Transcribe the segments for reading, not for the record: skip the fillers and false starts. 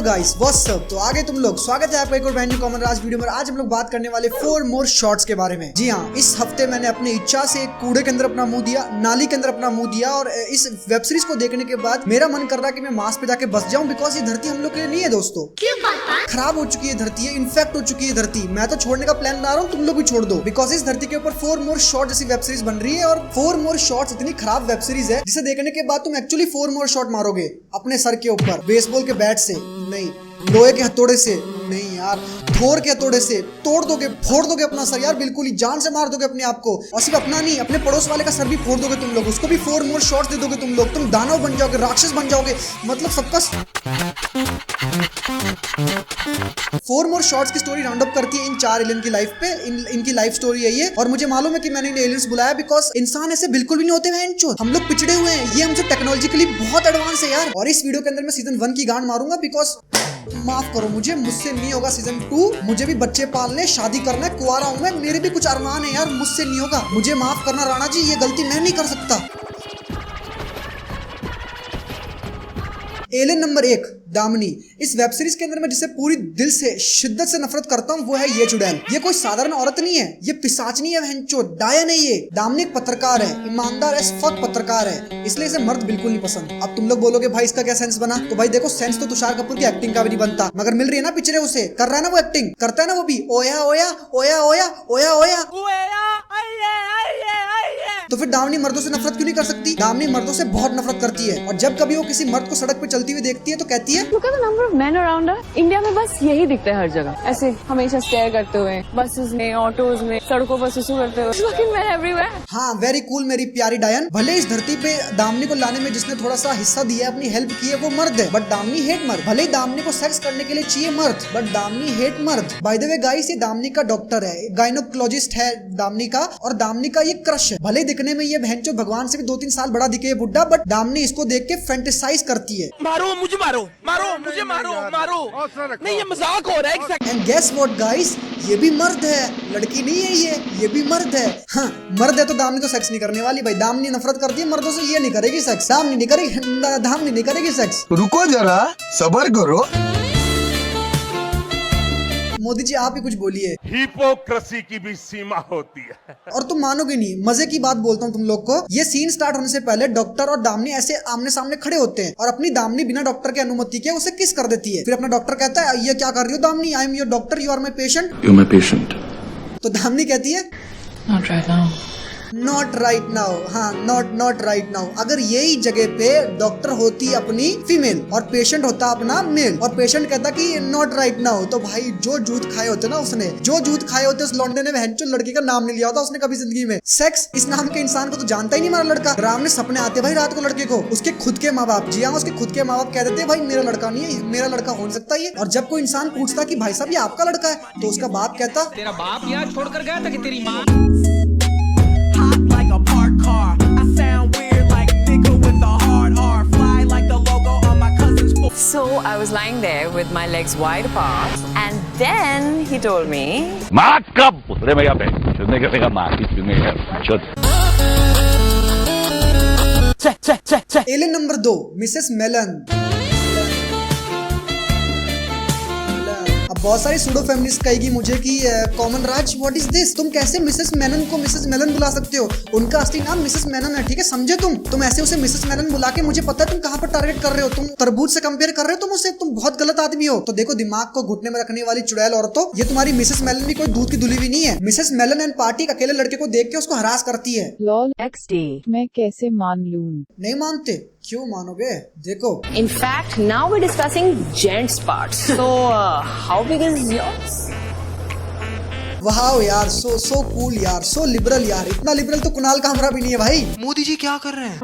Guys what's up. तो आगे तुम लोग स्वागत है आपका एक और ब्रांड न्यू कॉमन राज वीडियो में। आज हम लोग बात करने वाले 4 मोर शॉर्ट्स के बारे में। जी हाँ, इस हफ्ते मैंने अपनी इच्छा से कूड़े के अंदर अपना मुंह दिया, नाली के अंदर अपना मुंह दिया और इस वेब सीरीज को देखने के बाद मेरा मन कर रहा है कि मैं मार्स पे जाके बस जाऊं, बिकॉज ये धरती हम लोग के लिए नहीं है दोस्तों। खराब हो चुकी है धरती, इन्फेक्ट हो चुकी है धरती। मैं तो छोड़ने का प्लान बना रहा हूँ, तुम लोग भी छोड़ दो, बिकॉज इस धरती के ऊपर 4 मोर शॉर्ट जैसी वेब सीरीज बन रही है। और 4 मोर शॉर्ट्स इतनी खराब वेब सीरीज है जिसे देखने के बाद तुम एक्चुअली 4 मोर शॉट मारोगे अपने सर के ऊपर, बेसबॉल के बैट से नहीं, लोहे के हथौड़े से नहीं यार, थोर के हथौड़े से तोड़ दोगे, फोड़ दोगे अपना सर यार, बिल्कुल ही जान से मार दोगे अपने आप को। और सिर्फ अपना नहीं, अपने पड़ोस वाले का सर भी फोड़ दोगे तुम लोग, उसको भी 4 मोर शॉट्स दे दोगे तुम लोग। तुम दानव बन जाओगे, राक्षस बन जाओगे, मतलब सबका 4 मोर शॉट्स की स्टोरी राउंड अप करती है इन 4 एलियन की लाइफ पे। इनकी लाइफ स्टोरी है ये। और मुझे मालूम है कि मैंने इन एलियंस बुलाया बिकॉज इंसान ऐसे बिल्कुल भी नहीं होते हैं, हम लोग पिछड़े हुए हैं, ये हमसे टेक्नोलॉजिकली बहुत एडवांस है यार। और इस वीडियो के अंदर मैं सीजन 1 की गांड मारूंगा बिकॉज माफ करो मुझे, मुझसे नहीं होगा सीजन 2। मुझे भी बच्चे पालने, शादी करना है, कुंवारा हूं मैं, मेरे भी कुछ अरमान है यार, मुझसे नहीं होगा। मुझे माफ करना राणा जी, ये गलती मैं नहीं कर सकता। Alien number 1 Damini. इस वेब सीरीज के अंदर मैं जिसे पूरी दिल से शिद्दत से नफरत करता हूँ वो है ये चुड़ैल। ये कोई साधारण औरत नहीं है, ये पिशाचनी है, वहंचो डायन है ये। दामिनी एक पत्रकार है, ईमानदार एस फक पत्रकार है, इसलिए इसे मर्द बिल्कुल नहीं पसंद। अब तुम लोग बोलोगे भाई इसका क्या सेंस बना, तो भाई देखो सेंस तो तुषार कपूर की एक्टिंग का भी नहीं बनता, मगर मिल रही है ना पिक्चरें उसे, कर रहा है ना वो एक्टिंग, करता है ना वो भी, ओया ओया ओया ओया ओया ओया। तो फिर दामिनी मर्दों से नफरत क्यों नहीं कर सकती? दामिनी मर्दों से बहुत नफरत करती है, और जब कभी वो किसी मर्द को सड़क पे चलती हुई देखती है तो कहती है, Look at the number of men around us. India में बस यही दिखता है हर जगह, ऐसे हमेशा स्टेयर करते हुए, बसेस में, ऑटोज में, सड़कों पर सुसु करते हुए। Fucking men everywhere. हाँ वेरी कूल मेरी प्यारी डायन। भले इस धरती पे दामिनी को लाने में जिसने थोड़ा सा हिस्सा दिया, अपनी हेल्प की है, वो मर्द है, बट दामिनी हेट मर्द। भले ही दामिनी को सेक्स करने के लिए चाहिए मर्द, बट दामिनी हेट मर्द। बाय द वे गाइस, ये दामिनी का डॉक्टर है, गायनोकोलॉजिस्ट है दामिनी का, और दामिनी का ये क्रश है। भले दिखने में ये बहनचो भगवान से भी 2-3 साल बड़ा दिखे बुड्ढा, बट दामिनी इसको देख के फैंटेसाइज करती है। मारो मुझे, मारो मारो मुझे, मारो मारो, नहीं ये मजाक हो रहा है। एंड गेस व्हाट गाइस, ये भी मर्द है, लड़की नहीं है ये भी मर्द है। हाँ मर्द है तो दामिनी तो सेक्स नहीं करने वाली भाई, दामिनी नफरत करती है मर्दों से, ये नहीं करेगी सेक्स, दामिनी नहीं करेगी सेक्स। रुको जरा सब्र करो। मोदी जी आप ही कुछ बोलिए। हिपोक्रेसी की भी सीमा होती है। और तुम मानोगे नहीं, मजे की बात बोलता हूँ तुम लोग को, ये सीन स्टार्ट होने से पहले डॉक्टर और दामिनी ऐसे आमने सामने खड़े होते हैं, और अपनी दामिनी बिना डॉक्टर की अनुमति के उसे किस कर देती है। फिर अपना डॉक्टर कहता है ये क्या कर रही हो Damini, I am your doctor, you are my patient. You my patient. तो दामिनी कहती है Not right now. Not right now. हाँ नॉट राइट नाउ। अगर यही जगह पे डॉक्टर होती अपनी फीमेल और पेशेंट होता अपना मेल, और पेशेंट कहता कि नॉट राइट नाउ, तो भाई जो जूत खाए होते ना उसने, जो जूत खाए होते उस लौंडे ने बहनचोद लड़की का नाम नहीं लिया होता उसने कभी जिंदगी में। सेक्स इस नाम के इंसान को तो जानता ही नहीं हमारा लड़का। राम ने सपने आते भाई रात को लड़के को, उसके खुद के माँ बाप, जी हाँ उसके खुद के माँ बाप कह देते भाई मेरा लड़का नहीं है, मेरा लड़का हो सकता है। और जब कोई इंसान पूछता कि भाई साहब ये आपका लड़का है, तो उसका बाप कहता तेरा बाप यहाँ छोड़कर गया था कि तेरी माँ। So I was lying there with my legs wide apart, and then he told me, माँ कब उतरे भैया पे चुनने का माँ की चुने एलियन नंबर 2 मिसेस मेलन। अब बहुत सारी सूडो फेमिनिस्ट कहेगी मुझे कि common Raj what is this, तुम कैसे मिसेस मेनन को मिसेस मेलन बुला सकते हो, उनका असली नाम मिसेस मेनन है, ठीक है समझे तुम ऐसे उसे मिसेस मेलन बुला के, मुझे पता है तुम कहाँ पर टारगेट कर रहे हो, तुम तरबूज से कंपेयर कर रहे हो तुम उसे, तुम बहुत गलत आदमी हो। तो देखो दिमाग को घुटने में रखने वाली चुड़ैल औरतों, ये तुम्हारी मिसेस मेलन भी कोई दूध की धुली हुई नहीं है। मिसेस मेलन एंड पार्टी अकेले लड़के को देख के उसको हरास करती है। लॉल XD मैं कैसे मान लूं? नहीं मानते, क्यों मानोगे? देखो in fact now we're discussing gents parts. So how big is yours? वाह यार, सो कूल यार, सो लिबरल यार, इतना लिबरल तो कुणाल कामरा भी नहीं है भाई। मोदी जी क्या कर रहे हैं?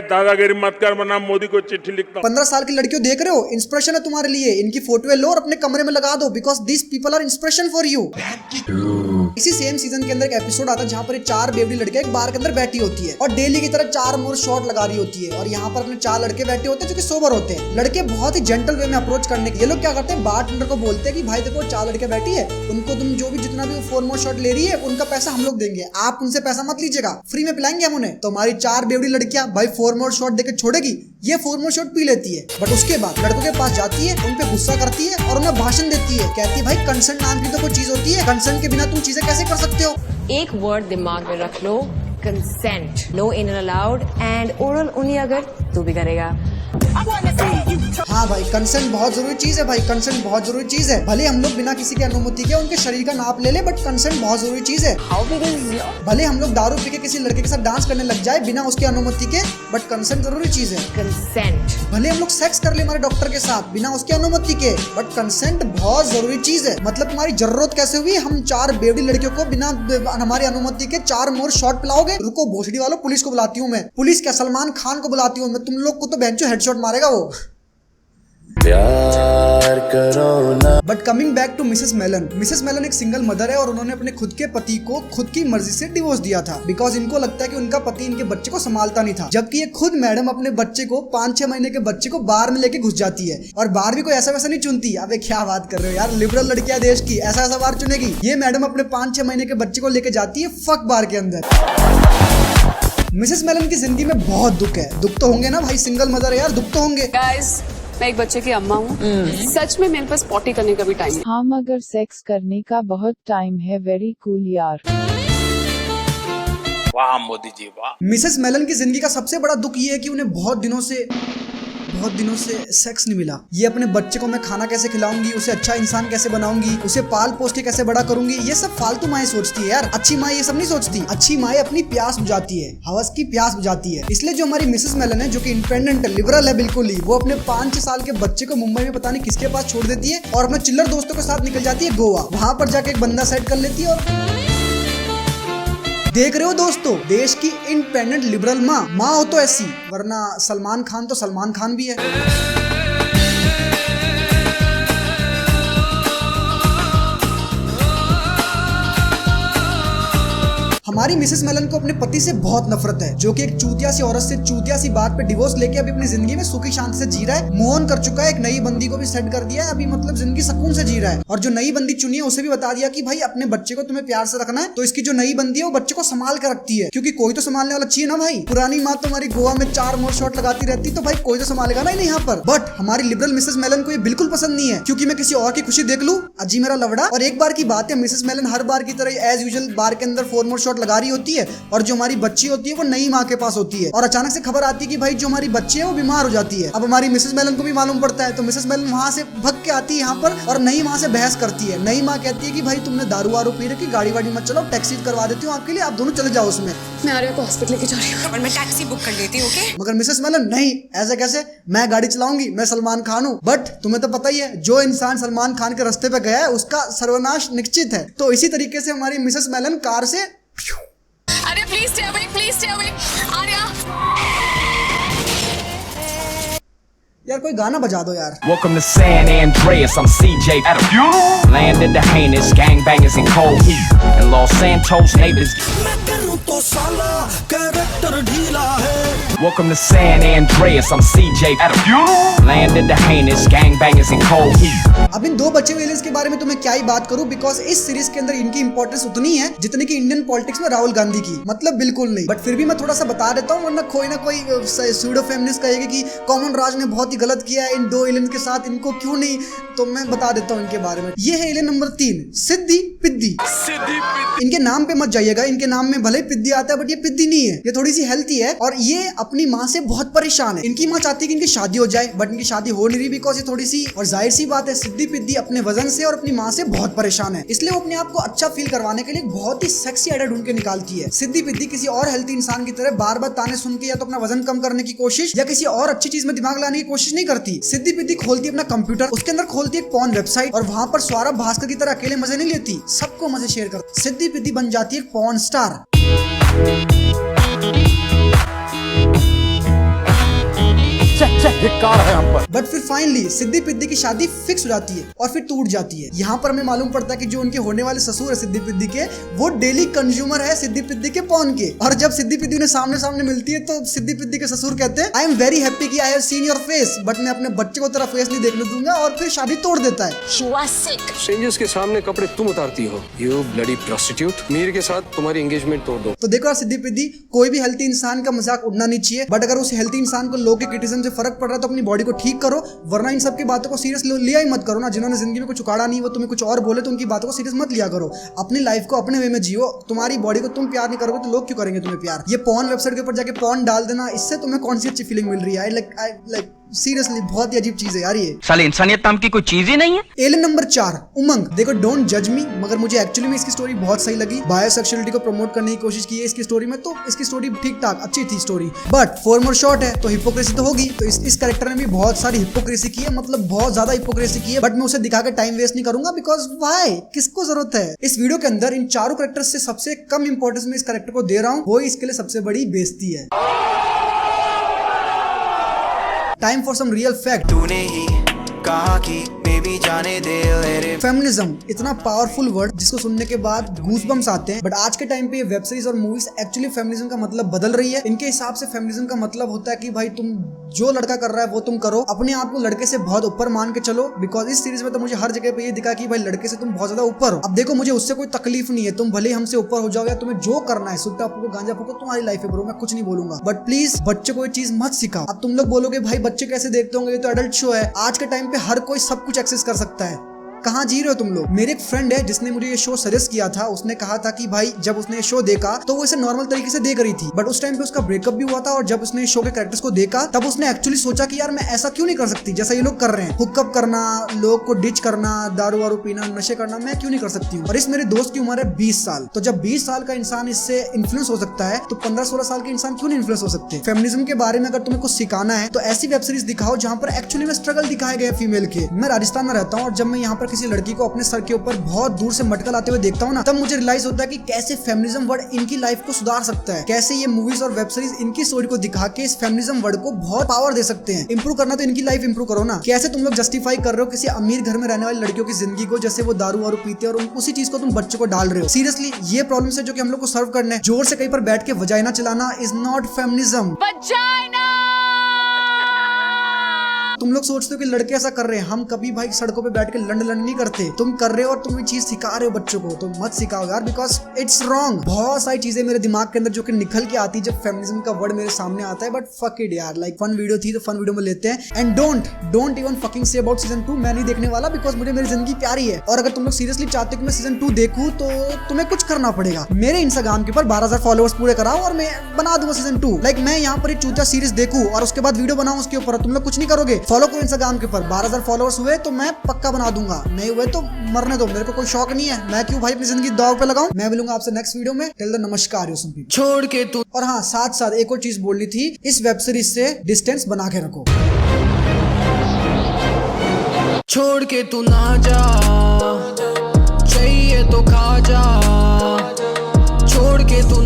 दादागिरी मत कर वरना मोदी को चिट्ठी लिखता। 15 साल की लड़कियों देख रहे हो, इंस्पिरेशन है तुम्हारे लिए, इनकी फोटो लो और अपने कमरे में लगा दो, because this people are inspiration for you. इसी सेम सीजन के अंदर एक एपिसोड आता है जहाँ पर 4 बेवड़ी लड़कियां एक बार के अंदर बैठी होती है और डेली की तरह 4 मोर शॉट लगा रही होती है और यहाँ पर अपने 4 लड़के बैठे होते हैं जो कि सोबर होते हैं। लड़के बहुत ही जेंटल वे में अप्रोच करने के ये लोग क्या करते हैं, बारटेंडर को बोलते हैं कि भाई देखो 4 लड़कियां बैठी है, उनको तुम जो भी जितना भी 4 मोर शॉट ले रही है उनका पैसा हम लोग देंगे, आप उनसे पैसा मत लीजिएगा, फ्री में पिलाएंगे हम उन्हें। तो हमारी 4 बेवड़ी लड़कियां भाई 4 मोर शॉट देकर छोड़ेगी, ये 4 मोर शॉट पी लेती है। बट उसके बाद लड़कों के पास जाती है, उन पे गुस्सा करती है और उन्हें भाषण देती है, कहती है भाई कंसेंट नाम की तो कोई चीज होती है, कंसेंट के बिना तुम चीजें कैसे कर सकते हो। एक वर्ड दिमाग में रख लो, consent. No inner allowed and oral only अगर तू भी करेगा। हाँ भाई कंसेंट बहुत जरूरी चीज है, भाई कंसेंट बहुत जरूरी चीज है। भले हम लोग बिना किसी की अनुमति के उनके शरीर का नाप ले ले बट कंसेंट बहुत जरूरी चीज है। भले हम लोग दारू पी के किसी लड़के के साथ डांस करने लग जाए बिना उसकी अनुमति के बट कंसेंट जरूरी चीज है। कंसेंट। भले हम लोग सेक्स कर ले हमारे डॉक्टर के साथ बिना उसकी अनुमति के बट कंसेंट बहुत जरूरी चीज है। मतलब तुम्हारी जरूरत कैसे हुई, हम 4 बेवड़ी लड़कियों को बिना हमारी अनुमति के 4 मोर शॉट पिलाओगे। रुको भोसड़ी वालों, पुलिस को बुलाती हूँ मैं, पुलिस क्या सलमान खान को बुलाती हूँ मैं, तुम लोग को तो बेंचो हेडशॉट मारेगा वो। प्यार करो ना। But coming back to Mrs Melon, Mrs Melon एक सिंगल मदर है और उन्होंने अपने खुद के पति को खुद की मर्जी से डिवोर्स दिया था बिकॉज इनको लगता है कि उनका पति इनके बच्चे को संभालता नहीं था। जबकि ये खुद मैडम अपने बच्चे को 5-6 महीने के बच्चे को बार में लेके घुस जाती है और बार भी कोई ऐसा वैसा नहीं चुनती। अबे क्या बात कर रहे हो यार, लिबरल लड़कियां देश की ऐसा ऐसा बार चुनेगी। ये मैडम अपने 5-6 महीने के बच्चे को लेके जाती है फक बार के अंदर। मिसेस मेलन की जिंदगी में बहुत दुख है, दुख तो होंगे ना भाई, सिंगल मदर है यार, दुख तो होंगे। गाइस मैं एक बच्चे की अम्मा हूँ, सच में मेरे पास पॉटी करने का भी टाइम है। हाँ मगर सेक्स करने का बहुत टाइम है, वेरी कूल यार। वाह मोदी जी वाह। मिसेस मेलन की जिंदगी का सबसे बड़ा दुख ये है कि उन्हें बहुत दिनों से सेक्स नहीं मिला। ये अपने बच्चे को मैं खाना कैसे खिलाऊंगी, उसे अच्छा इंसान कैसे बनाऊंगी, उसे पाल पोस के कैसे बड़ा करूंगी, ये सब फालतू माएं सोचती है यार। अच्छी माएं ये सब नहीं सोचती, अच्छी माएं अपनी प्यास बुझाती है, हवस की प्यास बुझाती है। इसलिए जो हमारी मिसेस मेलन है जो कि इंडिपेंडेंट है, लिबरल है बिल्कुल ही, वो अपने 5-6 साल के बच्चे को मुंबई में पता नहीं किसके पास छोड़ देती है और अपने चिल्लर दोस्तों के साथ निकल जाती है गोवा। वहां पर जाके एक बंदा सेट कर लेती है और देख रहे हो दोस्तों, देश की इंडिपेंडेंट लिबरल माँ हो तो ऐसी, वरना सलमान खान तो सलमान खान भी है। हमारी मिसेस मेलन को अपने पति से बहुत नफरत है जो कि एक चूतिया सी औरत से चूतिया सी बात पे डिवोर्स लेके अभी अपनी जिंदगी में सुखी शांति से जी रहा है, मूव ऑन कर चुका है, एक नई बंदी को भी सेट कर दिया है, अभी मतलब जिंदगी सुकून से जी रहा है। और जो नई बंदी चुनी है उसे भी बता दिया कि भाई अपने बच्चे को तुम्हें प्यार से रखना है, तो इसकी जो नई बंदी है वो बच्चे को संभाल कर रखती है क्योंकि कोई तो संभालने वाला चाहिए ना भाई। पुरानी माँ तो हमारी गोवा में 4 मोर शॉट लगाती रहती तो भाई कोई तो संभालेगा ना यहाँ पर। बट हमारी लिबरल मिसेस मेलन को ये बिल्कुल पसंद नहीं है क्योंकि मैं किसी और की खुशी देख लूं, अजी मेरा लवड़ा। और एक बार की बात है, मिसेस मेलन हर बार की तरह एज यूजुअल बार के अंदर 4 मोर शॉट लगा रही होती है और जो हमारी बच्ची होती है वो नई माँ के पास होती है और अचानक से खबर आती है कि भाई जो हमारी बच्ची है वो बीमार हो जाती है। अब हमारी मिसेस मेलन को भी मालूम पड़ता है तो मिसेस मेलन वहां से भग के आती है यहाँ पर और नई माँ से बहस करती है। नई माँ कहती है कि भाई तुमने दारू वारू पी रखी, गाड़ी वाड़ी मत चलाओ, टैक्सी करवा देती हूँ आपके लिए, आप दोनों चले जाओ उसमें, मैं आर्या को हॉस्पिटल लेके जा रही हूँ और मैं टैक्सी बुक कर लेती हूँ। ओके मगर मिसेस मेलन नहीं, ऐसे कैसे, मैं गाड़ी चलाऊंगी, मैं सलमान खान हूँ। बट तुम्हें तो पता ही है जो इंसान सलमान खान के रास्ते पे गया है उसका सर्वनाश निश्चित है। तो इसी तरीके से हमारी मिसेस मेलन कार से Arya please stay away, please stay away Arya. यार कोई गाना बजा दो यार। Welcome to San Andreas, I'm CJ at a funeral. Landed the heinous gangbangers in cold heat. And Los Santos neighbors. Welcome to San Andreas, I'm CJ at a funeral. Landed the heinous gangbangers in cold heat. अब इन 2 बच्चे हुए aliens के बारे में तो मैं क्या ही बात करूं बिकॉज इस सीरीज के अंदर इनकी इंपॉर्टेंस उतनी है जितनी की इंडियन पॉलिटिक्स में राहुल गांधी की, मतलब बिल्कुल नहीं। बट फिर भी मैं थोड़ा सा बता देता हूं वरना कोई ना कोई सूडो फेमिनिस्ट कहेगा कि कॉमन राज ने बहुत ही गलत किया है इन 2 एलियंस के साथ, इनको क्यों नहीं, तो मैं बता देता हूं इनके बारे में। ये है एलियन नंबर 3, सिद्धि पिद्दी। इनके नाम पे मत जाइएगा, इनके नाम में भले ही पिद्दी आता है बट ये पिद्दी नहीं है, ये थोड़ी सी हेल्थी है और ये अपनी माँ से बहुत परेशान है। इनकी माँ चाहती है कि इनकी शादी हो जाए बट इनकी शादी हो नहीं रही बिकॉज ये थोड़ी सी, और जाहिर सी बात है सिद्धि पिद्दी अपने वजन से और अपनी माँ से बहुत परेशान है, इसलिए वो अपने आप को अच्छा फील करवाने के लिए बहुत ही सेक्सी आइडिया ढूंढ के निकालती है। सिद्धि पिद्दी किसी और हेल्थी इंसान की तरह बार बार ताने सुन के या तो अपना वजन कम करने की कोशिश या किसी और अच्छी चीज में दिमाग लाने की कोशिश नहीं करती। सिद्धि पिद्दी खोलती है अपना कंप्यूटर, उसके अंदर खोलती है एक पॉर्न वेबसाइट और वहां पर सौरभ भास्कर की तरह अकेले मजे नहीं लेती, सबको मजे शेयर करती। सिद्धि पिद्दी बन जाती है पॉर्न स्टार। धिक्कार है हम पर। बट फिर फाइनली सिद्धि पिद्दी की शादी फिक्स हो जाती है और फिर टूट जाती है। यहाँ पर हमें मालूम पड़ता है कि जो उनके होने वाले ससुर है सिद्धि पिद्दी के, वो डेली कंज्यूमर है सिद्धि पिद्दी के पॉर्न के। और जब सिद्धि पिद्दी उन्हें सामने सामने मिलती है तो सिद्धि पिद्दी के ससुर कहते हैं आई एम वेरी हैप्पी कि I have seen your face, but मैं अपने बच्चे को तेरा फेस नहीं देखने दूंगा, और फिर शादी तोड़ देता है। स्ट्रेंजर्स के सामने कपड़े तुम उतारती हो, यू ब्लडी प्रोस्टिट्यूट। मीर के साथ तुम्हारी एंगेजमेंट तोड़ दो। तो देखो यार सिद्धि पिद्दी, कोई भी हेल्थी इंसान का मजाक उड़ना नहीं चाहिए, बट अगर उस हेल्थी इंसान को लोग के क्रिटिसिज्म से फर्क पड़ रहा है तो अपनी बॉडी को ठीक करो, वरना इन सब की बातों को सीरियस लिया ही मत करो ना। जिन्होंने जिंदगी में कुछ उखाड़ा नहीं, वो तुम्हें कुछ और बोले तो उनकी बातों को सीरियस मत लिया करो। अपनी लाइफ को अपने वे में जियो। तुम्हारी बॉडी को तुम प्यार नहीं करोगे तो लोग क्यों करेंगे तुम्हें प्यार? ये पॉर्न वेबसाइट के ऊपर जाके पॉर्न डाल देना, इससे तुम्हें कौन सी अच्छी फीलिंग मिल रही है? लाइक सीरियसली बहुत ही अजीब चीज है यार ये। साले इंसानियत नाम की कोई चीज ही नहीं है। एलियन नंबर 4 उमंग। देखो डोंट जज मी, मगर मुझे एक्चुअली में इसकी स्टोरी बहुत सही लगी। बायोसेक्सुअलिटी को प्रमोट करने की कोशिश की है इसकी स्टोरी में, तो इसकी स्टोरी ठीक ठाक अच्छी थी स्टोरी। बट 4 मोर शॉट है तो हिपोक्रेसी तो होगी। तो इस कैरेक्टर ने भी बहुत सारी हिपोक्रेसी की है, मतलब बहुत ज्यादा हिपोक्रेसी की है। बट मैं उसे दिखा के टाइम वेस्ट नहीं करूंगा, बिकॉज व्हाई, किसको जरूरत है? इस वीडियो के अंदर इन चारों कैरेक्टर्स से सबसे कम इंपॉर्टेंस में इस कैरेक्टर को दे रहा हूँ, वो इसके लिए सबसे बड़ी बेइज्जती है। Time for some real fact. तूने ही कहा कि बेबी जाने दे। फेमिनिज्म इतना पावरफुल वर्ड जिसको सुनने के बाद गूज़बम्स आते हैं, बट आज के टाइम पे ये वेब सीरीज और मूवीज एक्चुअली फेमिनिज्म का मतलब बदल रही है। इनके हिसाब से फेमिनिज्म का मतलब होता है कि भाई तुम जो लड़का कर रहा है वो तुम करो, अपने आप को लड़के से बहुत ऊपर मान के चलो। बिकॉज इस सीरीज में तो मुझे हर जगह पे ये दिखा कि भाई लड़के से तुम बहुत ज्यादा ऊपर हो। अब देखो मुझे उससे कोई तकलीफ नहीं है, तुम भले ही हमसे ऊपर हो जाओ या तुम्हें जो करना है, सुट्टा फूको गांजा फूको, तुम्हारी लाइफ है ब्रो, मैं कुछ नहीं बोलूंगा। बट प्लीज बच्चे को ये चीज मत सिखाओ। अब तुम लोग बोलोगे भाई बच्चे कैसे देखते होंगे, ये तो एडल्ट शो है। आज के टाइम पे हर कोई सब कुछ एक्सेस कर सकता है। कहाँ जी रहे हो तुम लोग? मेरे एक फ्रेंड है जिसने मुझे ये शो सजेस्ट किया था। उसने कहा था कि भाई जब उसने ये शो देखा तो वो इसे नॉर्मल तरीके से देख रही थी, बट उस टाइम पे उसका ब्रेकअप भी हुआ था। और जब उसने शो के कैरेक्टर्स को देखा तब उसने एक्चुअली सोचा कि यार मैं ऐसा क्यों नहीं कर सकती जैसा ये लोग कर रहे हैं। हुकअप करना, लोग को डिच करना, दारू वारू पीना, नशे करना, मैं क्यों नहीं कर सकती हूँ? और इस मेरे दोस्त की उम्र है 20 साल। तो जब 20 साल का इंसान इससे इन्फ्लुएंस हो सकता है तो 15-16 साल के इंसान क्यों नहीं इन्फ्लुएंस हो सकते? फेमिनिज्म के बारे में अगर तुम्हें कुछ सिखाना है तो ऐसी वेब सीरीज दिखाओ जहाँ पर एक्चुअली में स्ट्रगल दिखाए गए फीमेल के। मैं राजस्थान में रहता हूँ और जब मैं यहाँ पर किसी लड़की को अपने सर के ऊपर बहुत दूर से मटका लाते हुए देखता हूँ ना, तब मुझे रियलाइज होता है कि कैसे फेमिनिज्म वर्ड इनकी लाइफ को सुधार सकता है। कैसे ये मूवीज और वेब सीरीज इनकी स्टोरी को दिखा के इस फेमिनिज्म वर्ड को बहुत पावर दे सकते हैं। इंप्रूव करना तो इनकी लाइफ इंप्रूव करो ना। कैसे तुम लोग जस्टिफाई कर रहे हो किसी अमीर घर में रहने वाली लड़कियों की जिंदगी को, जैसे वो दारू वारू पीते हैं और उसी चीज को तुम बच्चों को डाल रहे हो। सीरियसली ये प्रॉब्लम है जो कि हम लोग को सर्व करने हैं। जोर से कहीं पर बैठ के वजाइना चलाना इज नॉट फेमिनिज्म। तुम लोग सोचते हो कि लड़के ऐसा कर रहे हैं, हम कभी भाई सड़कों पे बैठ के लंड नहीं करते। तुम कर रहे हो और तुम ये चीज सिखा रहे हो बच्चों को, तो मत सिखाओ यार, बिकॉज इट्स रॉन्ग। बहुत सारी चीजें मेरे दिमाग के अंदर जो कि निकल के आती है जब फेमिनिज्म का वर्ड मेरे सामने आता है, बट फक इट यार। लाइक फन वीडियो थी तो फन वीडियो में लेते हैं। And don't even fucking say about season 2। मैं नहीं देखने वाला, बिकॉज मुझे मेरी जिंदगी प्यारी है। और अगर तुम लोग सीरियसली चाहते हो कि मैं सीजन 2 देखूं तो तुम्हें कुछ करना पड़ेगा। मेरे इंस्टाग्राम के ऊपर 12,000 फॉलोअर्स पूरे कराओ और मैं बना दूंगा सीजन 2। लाइक मैं यहाँ पर एक चूतिया सीरीज देखूं और उसके बाद वीडियो बनाऊं उसके ऊपर, तुम लोग कुछ नहीं करोगे। फॉलो करो इंस्टाग्राम के ऊपर, 12,000 फॉलोअर्स हुए तो मैं पक्का बना दूंगा, नहीं हुए तो मरने दो, मेरे को कोई शौक नहीं है। मैं क्यों भाई अपनी जिंदगी दांव पे लगाऊं? मैं मिलूंगा आपसे नेक्स्ट वीडियो में। टिल द नमस्कार छोड़ के तू। और हाँ, साथ साथ एक और चीज बोलनी थी, इस वेब सीरीज से डिस्टेंस बना के रखो। छोड़ के तू ना जा, चाहिए तो खा जा, छोड़ के तू